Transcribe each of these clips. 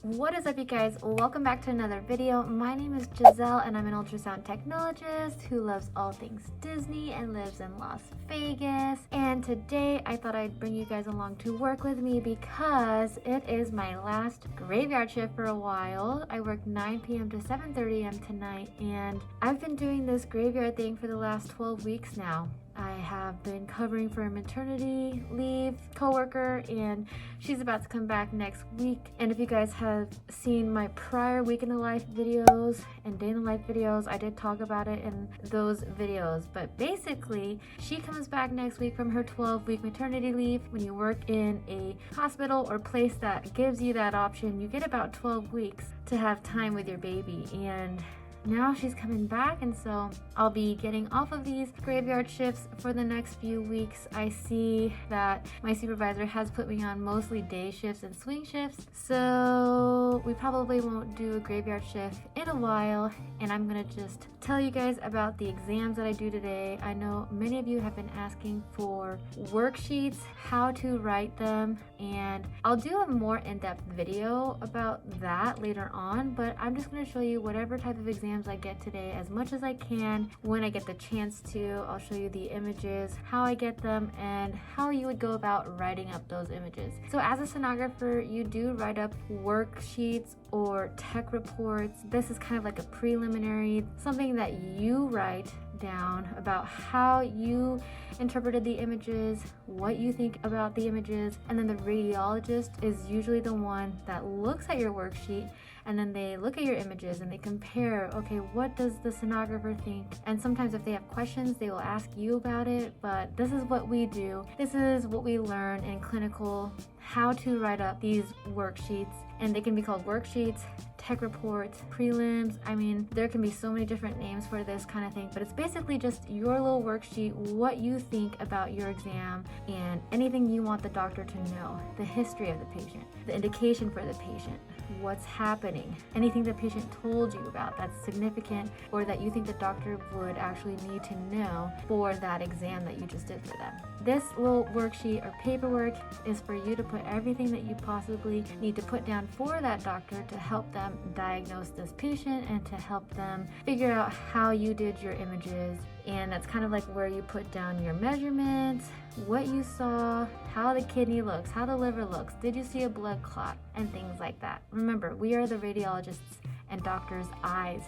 What is up, you guys? Welcome back to another video. My name is Giselle and I'm an ultrasound technologist who loves all things Disney and lives in Las Vegas. And today I thought I'd bring you guys along to work with me because it is my last graveyard shift for a while. I work 9 p.m. to 7:30 a.m. tonight, and I've been doing this graveyard thing for the last 12 weeks now. I have been covering for a maternity leave coworker, and she's about to come back next week. And if you guys have seen my prior week in the life videos and day in the life videos, I did talk about it in those videos. But basically, she comes back next week from her 12-week maternity leave. When you work in a hospital or place that gives you that option, you get about 12 weeks to have time with your baby. And now she's coming back, and so I'll be getting off of these graveyard shifts for the next few weeks. I see that my supervisor has put me on mostly day shifts and swing shifts, so we probably won't do a graveyard shift in a while, and I'm gonna just tell you guys about the exams that I do today. I know many of you have been asking for worksheets, how to write them, and I'll do a more in-depth video about that later on, but I'm just going to show you whatever type of exams I get today as much as I can. When I get the chance to, I'll show you the images, how I get them, and how you would go about writing up those images. So as a sonographer, you do write up worksheets or tech reports. This is kind of like a preliminary, something that you write down about how you interpreted the images, what you think about the images, and then the radiologist is usually the one that looks at your worksheet, and then they look at your images and they compare, okay, what does the sonographer think? And sometimes if they have questions, they will ask you about it, but this is what we do. This is what we learn in clinical, how to write up these worksheets, and they can be called worksheets, tech reports, prelims. I mean, there can be so many different names for this kind of thing, but it's basically just your little worksheet, what you think about your exam, and anything you want the doctor to know, the history of the patient, the indication for the patient, what's happening, anything the patient told you about that's significant or that you think the doctor would actually need to know for that exam that you just did for them. This little worksheet or paperwork is for you to put everything that you possibly need to put down for that doctor to help them diagnose this patient and to help them figure out how you did your images. And that's kind of like where you put down your measurements, what you saw, how the kidney looks, how the liver looks, did you see a blood clot, and things like that. Remember, we are the radiologists and doctors' eyes.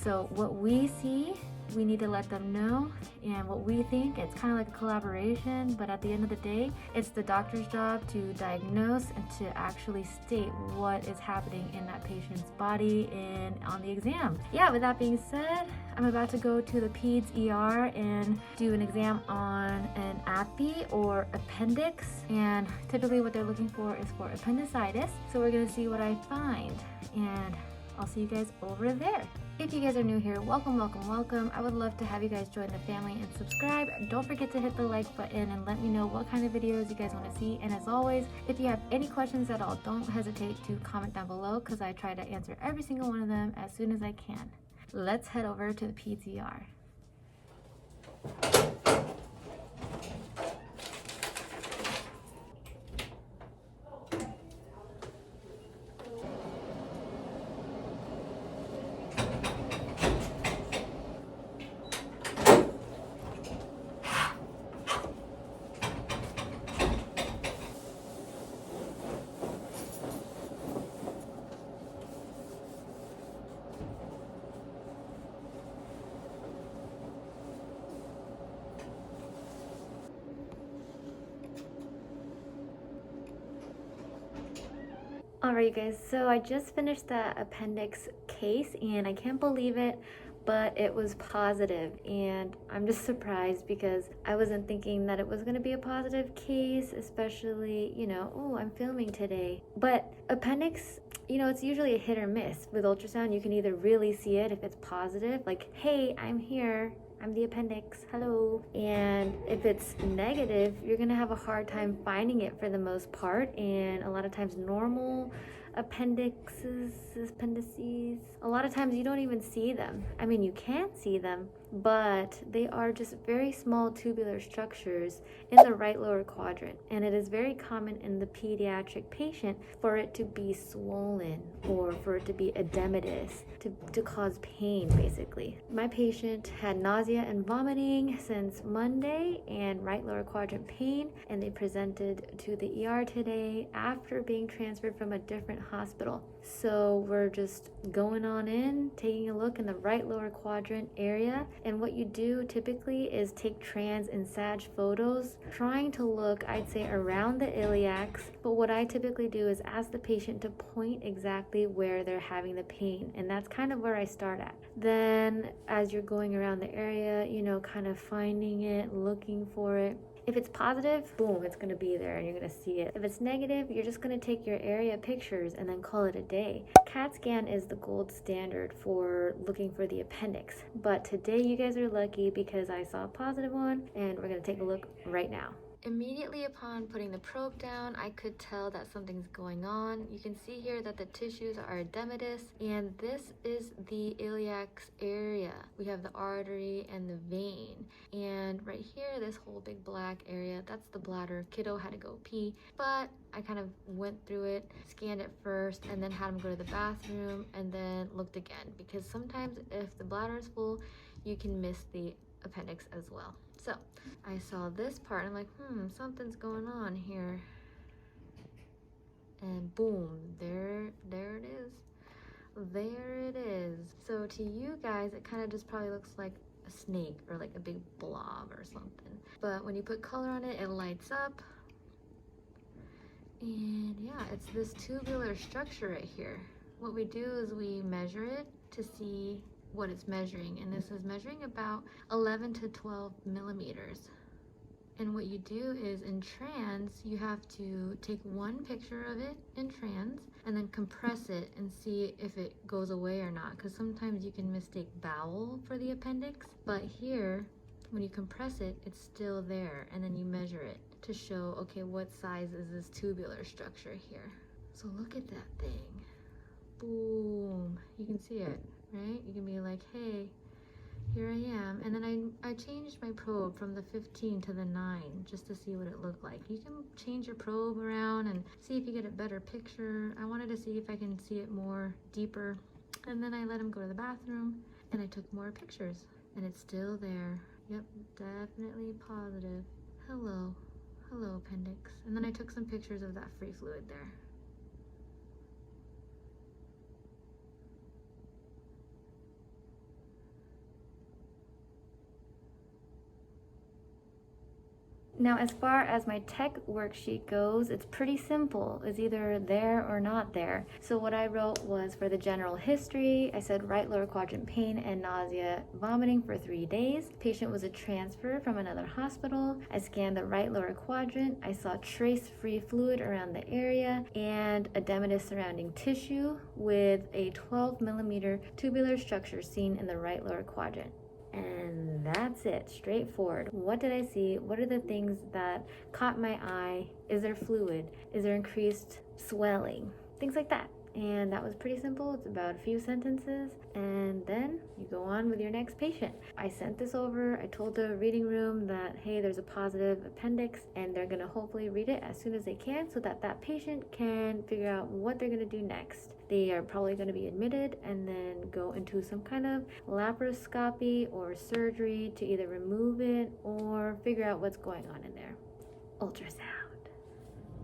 So what we see, we need to let them know, and what we think, it's kind of like a collaboration, but at the end of the day, it's the doctor's job to diagnose and to actually state what is happening in that patient's body and on the exam. Yeah, with that being said, I'm about to go to the Peds ER and do an exam on an Appy or Appendix, and typically what they're looking for is for appendicitis, so we're gonna see what I find, and I'll see you guys over there. If you guys are new here, welcome, welcome, welcome. I would love to have you guys join the family and subscribe. Don't forget to hit the like button and let me know what kind of videos you guys want to see. And as always, if you have any questions at all, don't hesitate to comment down below because I try to answer every single one of them as soon as I can. Let's head over to the Peds ER. Alright guys, so I just finished the appendix case and I can't believe it, but it was positive, and I'm just surprised because I wasn't thinking that it was going to be a positive case, especially, you know, oh, I'm filming today. But appendix, you know, it's usually a hit or miss. With ultrasound, you can either really see it if it's positive, like, hey, I'm here, I'm the appendix, hello. And if it's negative, you're gonna have a hard time finding it for the most part, and a lot of times normal appendices, a lot of times you don't even see them. I mean, you can see them, but they are just very small tubular structures in the right lower quadrant, and it is very common in the pediatric patient for it to be swollen or for it to be edematous, to cause pain basically. My patient had nausea and vomiting since Monday and right lower quadrant pain, and they presented to the ER today after being transferred from a different hospital. So we're just going on in, taking a look in the right lower quadrant area, and what you do typically is take trans and sag photos, trying to look, I'd say, around the iliacs, but what I typically do is ask the patient to point exactly where they're having the pain, and that's kind of where I start at. Then as you're going around the area, kind of finding it, looking for it. If it's positive, boom, it's going to be there and you're going to see it. If it's negative, you're just going to take your area pictures and then call it a day. CAT scan is the gold standard for looking for the appendix. But today you guys are lucky because I saw a positive one, and we're going to take a look right now. Immediately upon putting the probe down, I could tell that something's going on. You can see here that the tissues are edematous, and this is the iliac's area. We have the artery and the vein, and right here, this whole big black area, that's the bladder. Kiddo had to go pee, but I kind of went through it, scanned it first, and then had him go to the bathroom, and then looked again, because sometimes if the bladder is full, you can miss the appendix as well. So I saw this part and I'm like, something's going on here. And boom, there it is. There it is. So to you guys, it kind of just probably looks like a snake or like a big blob or something. But when you put color on it, it lights up. And yeah, it's this tubular structure right here. What we do is we measure it to see what it's measuring, and this is measuring about 11 to 12 millimeters. And what you do is in trans, you have to take one picture of it in trans and then compress it and see if it goes away or not, because sometimes you can mistake bowel for the appendix, but here when you compress it, it's still there, and then you measure it to show, okay, what size is this tubular structure here. So look at that thing. Boom, you can see it, right? You can be like, hey, here I am. And then I changed my probe from the 15 to the 9 just to see what it looked like. You can change your probe around and see if you get a better picture. I wanted to see if I can see it more deeper. And then I let him go to the bathroom and I took more pictures, and it's still there. Yep, definitely positive. Hello appendix. And then I took some pictures of that free fluid there. Now, as far as my tech worksheet goes, it's pretty simple. It's either there or not there. So what I wrote was, for the general history, I said right lower quadrant pain and nausea, vomiting for 3 days. Patient was a transfer from another hospital. I scanned the right lower quadrant. I saw trace free fluid around the area and edematous surrounding tissue with a 12 millimeter tubular structure seen in the right lower quadrant. And that's it, straightforward. What did I see? What are the things that caught my eye? Is there fluid? Is there increased swelling? Things like that. And that was pretty simple. It's about a few sentences, and then you go on with your next patient. I sent this over. I told the reading room that, hey, there's a positive appendix, and they're gonna hopefully read it as soon as they can so that that patient can figure out what they're gonna do next. They are probably gonna be admitted and then go into some kind of laparoscopy or surgery to either remove it or figure out what's going on in there. Ultrasound.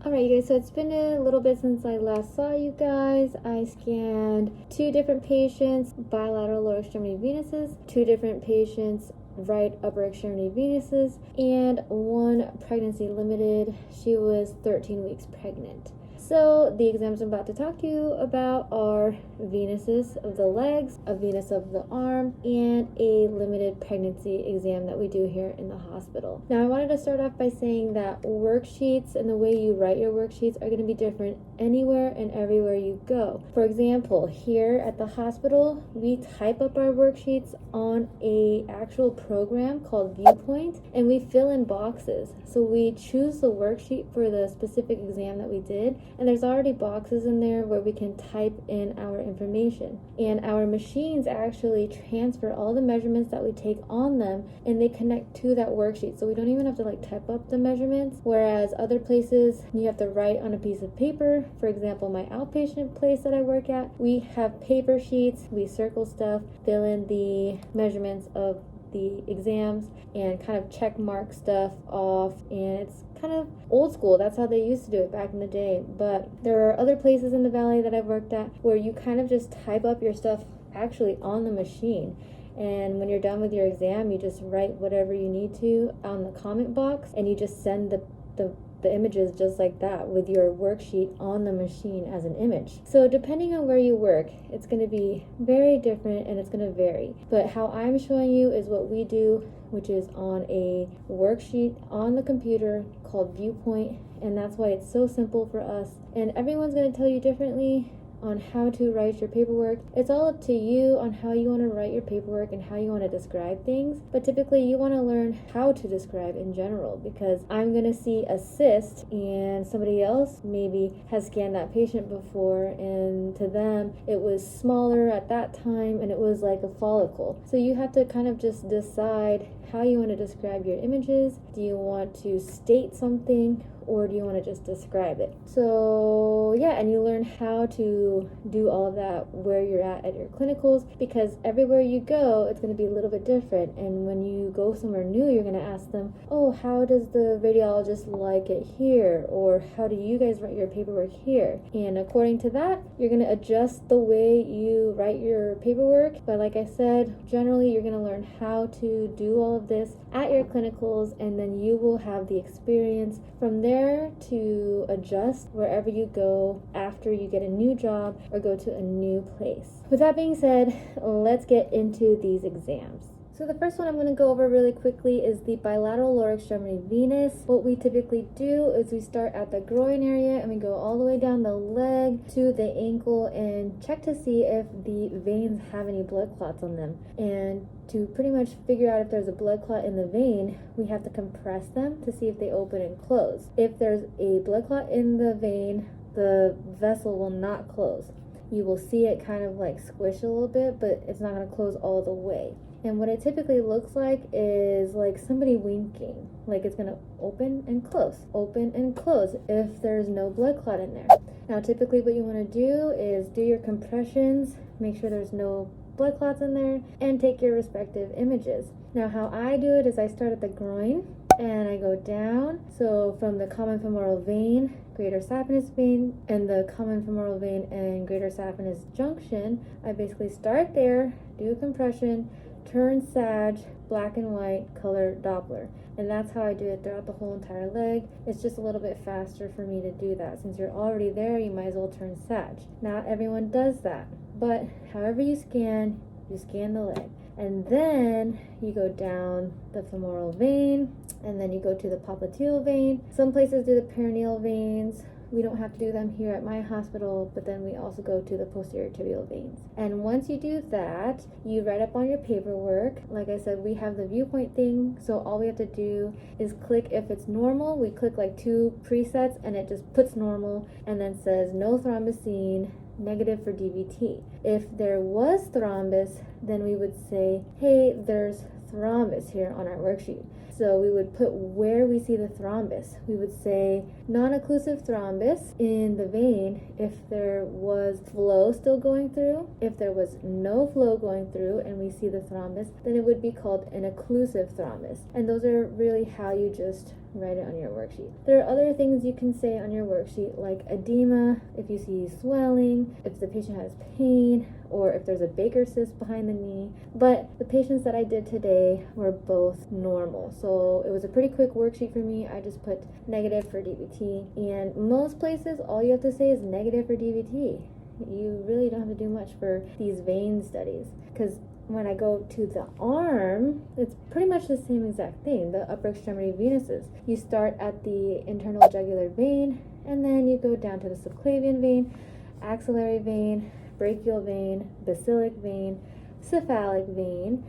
Alright you guys, so it's been a little bit since I last saw you guys. I scanned 2 different patients, bilateral lower extremity venuses, 2 different patients, right upper extremity venuses, and 1 pregnancy limited. She was 13 weeks pregnant. So the exams I'm about to talk to you about are venuses of the legs, a venous of the arm, and a limited pregnancy exam that we do here in the hospital. Now I wanted to start off by saying that worksheets and the way you write your worksheets are going to be different anywhere and everywhere you go. For example, here at the hospital, we type up our worksheets on a actual program called Viewpoint, and we fill in boxes. So we choose the worksheet for the specific exam that we did, and there's already boxes in there where we can type in our information. And our machines actually transfer all the measurements that we take on them, and they connect to that worksheet. So we don't even have to like type up the measurements, whereas other places you have to write on a piece of paper. For example, my outpatient place that I work at, we have paper sheets, we circle stuff, fill in the measurements of the exams, and kind of check mark stuff off, and it's kind of old school. That's how they used to do it back in the day. But there are other places in the valley that I've worked at where you kind of just type up your stuff actually on the machine, and when you're done with your exam, you just write whatever you need to on the comment box, and you just send the images just like that with your worksheet on the machine as an image. So depending on where you work, it's going to be very different and it's going to vary. But how I'm showing you is what we do, which is on a worksheet on the computer called Viewpoint, and that's why it's so simple for us. And everyone's going to tell you differently on how to write your paperwork. It's all up to you on how you want to write your paperwork and how you want to describe things, but typically you want to learn how to describe in general, because I'm going to see a cyst and somebody else maybe has scanned that patient before, and to them it was smaller at that time and it was like a follicle. So you have to kind of just decide how you want to describe your images. Do you want to state something, or do you want to just describe it? So yeah, and you learn how to do all of that where you're at your clinicals, because everywhere you go it's going to be a little bit different. And when you go somewhere new, you're going to ask them, oh, how does the radiologist like it here, or how do you guys write your paperwork here? And according to that, you're going to adjust the way you write your paperwork. But like I said, generally you're going to learn how to do all of this at your clinicals, and then you will have the experience from there to adjust wherever you go after you get a new job or go to a new place. With that being said, let's get into these exams. So the first one I'm going to go over really quickly is the bilateral lower extremity venous. What we typically do is we start at the groin area and we go all the way down the leg to the ankle and check to see if the veins have any blood clots on them. And to pretty much figure out if there's a blood clot in the vein, we have to compress them to see if they open and close. If there's a blood clot in the vein, the vessel will not close. You will see it kind of like squish a little bit, but it's not going to close all the way. And what it typically looks like is like somebody winking, like it's going to open and close if there's no blood clot in there. Now typically what you want to do is do your compressions, make sure there's no blood clots in there, and take your respective images. Now how I do it is I start at the groin and I go down. So from the common femoral vein, greater saphenous vein, and the common femoral vein and greater saphenous junction, I basically start there, do a compression, turn sag, black and white, color Doppler. And that's how I do it throughout the whole entire leg. It's just a little bit faster for me to do that. Since you're already there, you might as well turn sag. Not everyone does that, but however you scan the leg. And then you go down the femoral vein, and then you go to the popliteal vein. Some places do the perineal veins. We don't have to do them here at my hospital, but then we also go to the posterior tibial veins. And once you do that, you write up on your paperwork. Like I said, we have the viewpoint thing, so all we have to do is click if it's normal. We click like 2 presets and it just puts normal and then says no thrombus seen, negative for DVT. If there was thrombus, then we would say, hey, there's thrombus here on our worksheet. So we would put where we see the thrombus. We would say non-occlusive thrombus in the vein if there was flow still going through. If there was no flow going through and we see the thrombus, then it would be called an occlusive thrombus. And those are really how you just write it on your worksheet. There are other things you can say on your worksheet, like edema, if you see swelling, if the patient has pain, or if there's a Baker cyst behind the knee. But the patients that I did today were both normal. So it was a pretty quick worksheet for me. I just put negative for DVT. And most places, all you have to say is negative for DVT. You really don't have to do much for these vein studies, because when I go to the arm, it's pretty much the same exact thing, the upper extremity venuses. You start at the internal jugular vein, and then you go down to the subclavian vein, axillary vein, brachial vein, basilic vein, cephalic vein,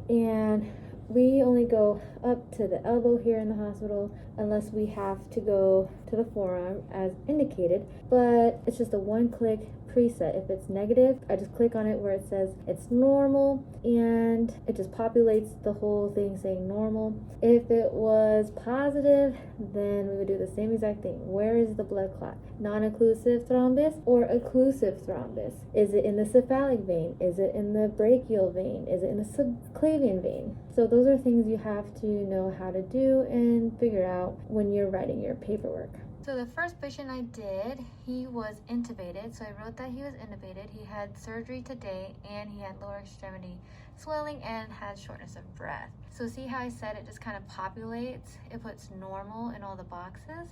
and we only go up to the elbow here in the hospital unless we have to go to the forearm as indicated, but it's just a one-click preset. If it's negative, I just click on it where it says it's normal, and it just populates the whole thing saying normal. If it was positive, then we would do the same exact thing. Where is the blood clot? Non-occlusive thrombus or occlusive thrombus? Is it in the cephalic vein? Is it in the brachial vein? Is it in the subclavian vein? So those are things you have to know how to do and figure out when you're writing your paperwork. So the first patient I did, he was intubated. So I wrote that he was intubated. He had surgery today and he had lower extremity swelling and had shortness of breath. So see how I said it just kind of populates? It puts normal in all the boxes.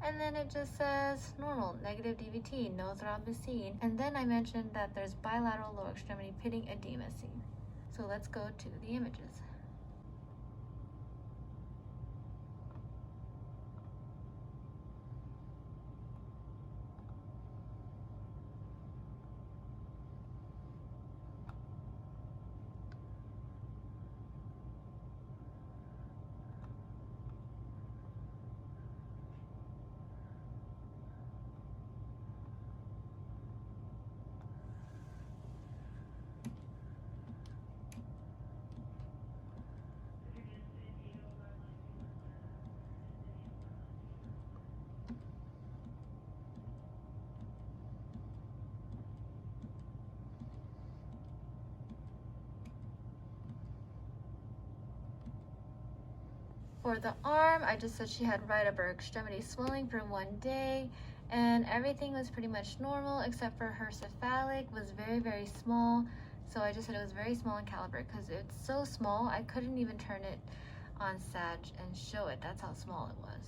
And then it just says normal, negative DVT, no thrombus seen. And then I mentioned that there's bilateral lower extremity pitting edema seen. So let's go to the images. For the arm, I just said she had right upper extremity swelling for 1 day, and everything was pretty much normal except for her cephalic was very, very small. So I just said it was very small in caliber because it's so small I couldn't even turn it on Sag and show it. That's how small it was.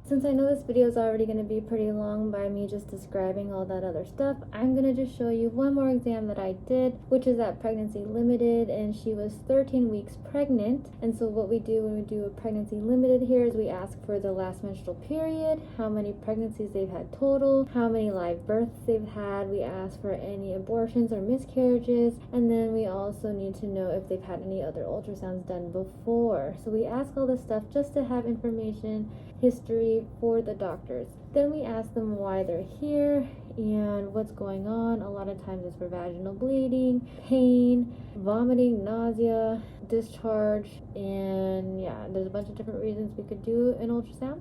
Since I know this video is already going to be pretty long by me just describing all that other stuff, I'm going to just show you one more exam that I did, which is at Pregnancy Limited, and she was 13 weeks pregnant. And so what we do when we do a Pregnancy Limited here is we ask for the last menstrual period, how many pregnancies they've had total, how many live births they've had, we ask for any abortions or miscarriages, and then we also need to know if they've had any other ultrasounds done before. So we ask all this stuff just to have information, history for the doctors. Then we ask them why they're here and what's going on. A lot of times it's for vaginal bleeding, pain, vomiting, nausea, discharge, and yeah, there's a bunch of different reasons we could do an ultrasound.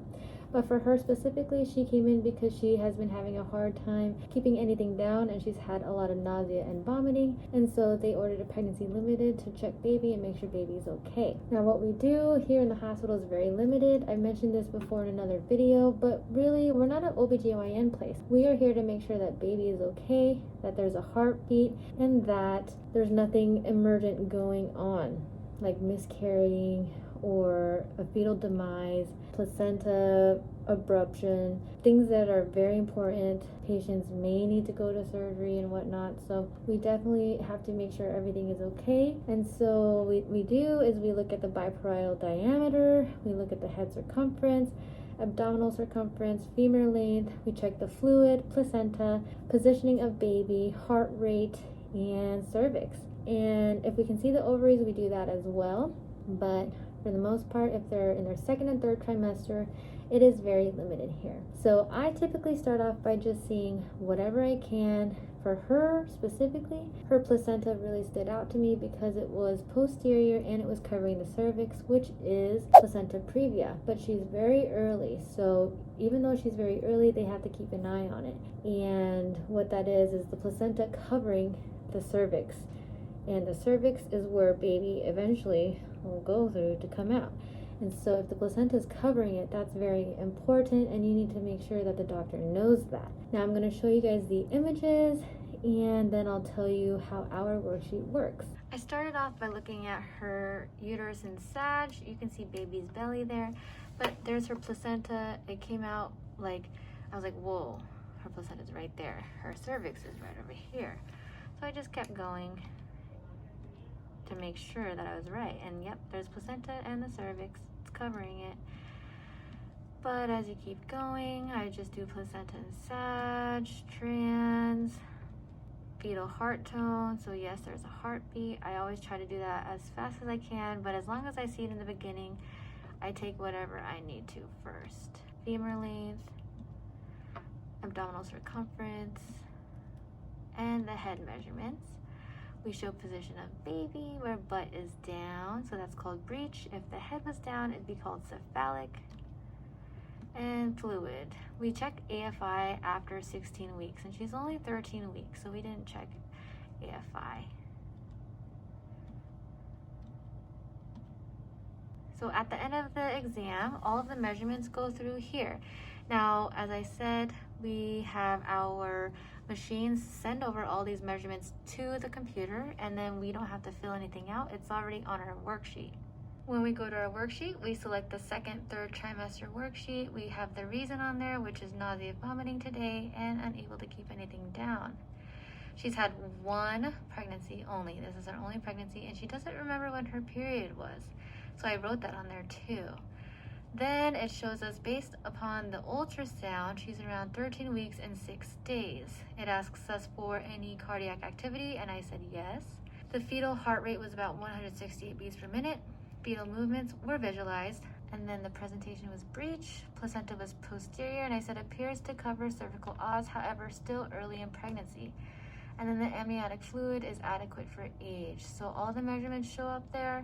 But for her specifically, she came in because she has been having a hard time keeping anything down, and she's had a lot of nausea and vomiting, and so they ordered a Pregnancy Limited to check baby and make sure baby's okay. Now what we do here in the hospital is very limited. I mentioned this before in another video, but really we're not an OBGYN place. We are here to make sure that baby is okay, that there's a heartbeat, and that there's nothing emergent going on, like miscarrying or a fetal demise, placenta abruption, things that are very important. Patients may need to go to surgery and whatnot, so we definitely have to make sure everything is okay. And so what we do is we look at the biparietal diameter, we look at the head circumference, abdominal circumference, femur length, we check the fluid, placenta, positioning of baby, heart rate, and cervix. And if we can see the ovaries, we do that as well. But for the most part, if they're in their second and third trimester, it is very limited here. So I typically start off by just seeing whatever I can. For her specifically, her placenta really stood out to me because it was posterior and it was covering the cervix, which is placenta previa, but she's very early. So even though she's very early, they have to keep an eye on it. And what that is the placenta covering the cervix. And the cervix is where baby eventually will go through to come out. And so if the placenta is covering it, that's very important, and you need to make sure that the doctor knows that. Now I'm going to show you guys the images, and then I'll tell you how our worksheet works. I started off by looking at her uterus and Sag. You can see baby's belly there, but there's her placenta. It came out like, I was like, whoa, her placenta is right there. Her cervix is right over here. So I just kept going to make sure that I was right. And yep, there's placenta and the cervix. It's covering it. But as you keep going, I just do placenta and sag, trans, fetal heart tone. So yes, there's a heartbeat. I always try to do that as fast as I can, but as long as I see it in the beginning, I take whatever I need to first. Femur length, abdominal circumference, and the head measurements. We show position of baby where butt is down, so that's called breech. If the head was down, it'd be called cephalic. And fluid. We check AFI after 16 weeks, and she's only 13 weeks, so we didn't check AFI. So at the end of the exam, all of the measurements go through here. Now, as I said, we have our machines send over all these measurements to the computer, and then we don't have to fill anything out. It's already on our worksheet. When we go to our worksheet, we select the second, third trimester worksheet. We have the reason on there, which is nausea, vomiting today, and unable to keep anything down. She's had one pregnancy only. This is her only pregnancy, and she doesn't remember when her period was. So I wrote that on there too. Then it shows us based upon the ultrasound, she's around 13 weeks and 6 days. It asks us for any cardiac activity, and I said yes. The fetal heart rate was about 168 beats per minute. Fetal movements were visualized, and then the presentation was breech, placenta was posterior, and I said appears to cover cervical os, however still early in pregnancy. And then the amniotic fluid is adequate for age. So all the measurements show up there,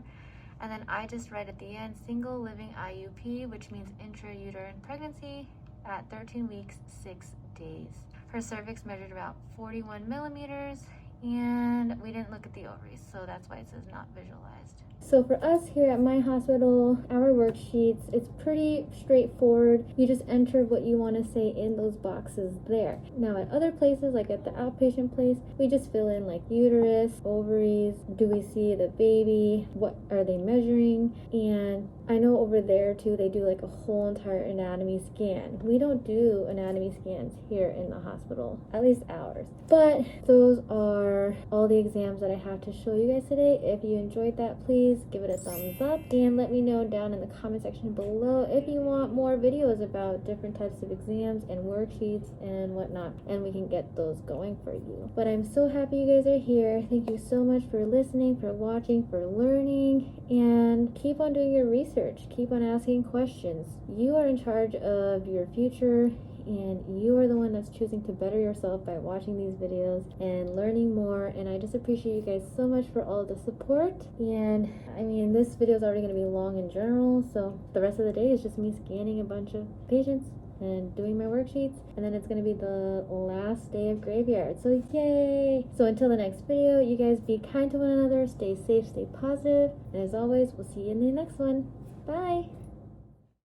and then I just write at the end single living IUP, which means intrauterine pregnancy at 13 weeks 6 days. Her cervix measured about 41 millimeters, and we didn't look at the ovaries, so that's why it says not visualized. So for us here at my hospital, our worksheets, it's pretty straightforward. You just enter what you want to say in those boxes there. Now at other places, like at the outpatient place, we just fill in like uterus, ovaries, do we see the baby, what are they measuring, and I know over there too, they do like a whole entire anatomy scan. We don't do anatomy scans here in the hospital, at least ours. But those are all the exams that I have to show you guys today. If you enjoyed that, please give it a thumbs up and let me know down in the comment section below if you want more videos about different types of exams and worksheets and whatnot, and we can get those going for you. But I'm so happy you guys are here. Thank you so much for listening, for watching, for learning, and keep on doing your research. Keep on asking questions. You are in charge of your future, and you are the one that's choosing to better yourself by watching these videos and learning more. And I just appreciate you guys so much for all the support. And I mean, this video is already going to be long in general, so the rest of the day is just me scanning a bunch of patients and doing my worksheets, and then it's going to be the last day of graveyard, so yay! So until the next video, you guys be kind to one another, stay safe, stay positive, and as always, we'll see you in the next one. Bye!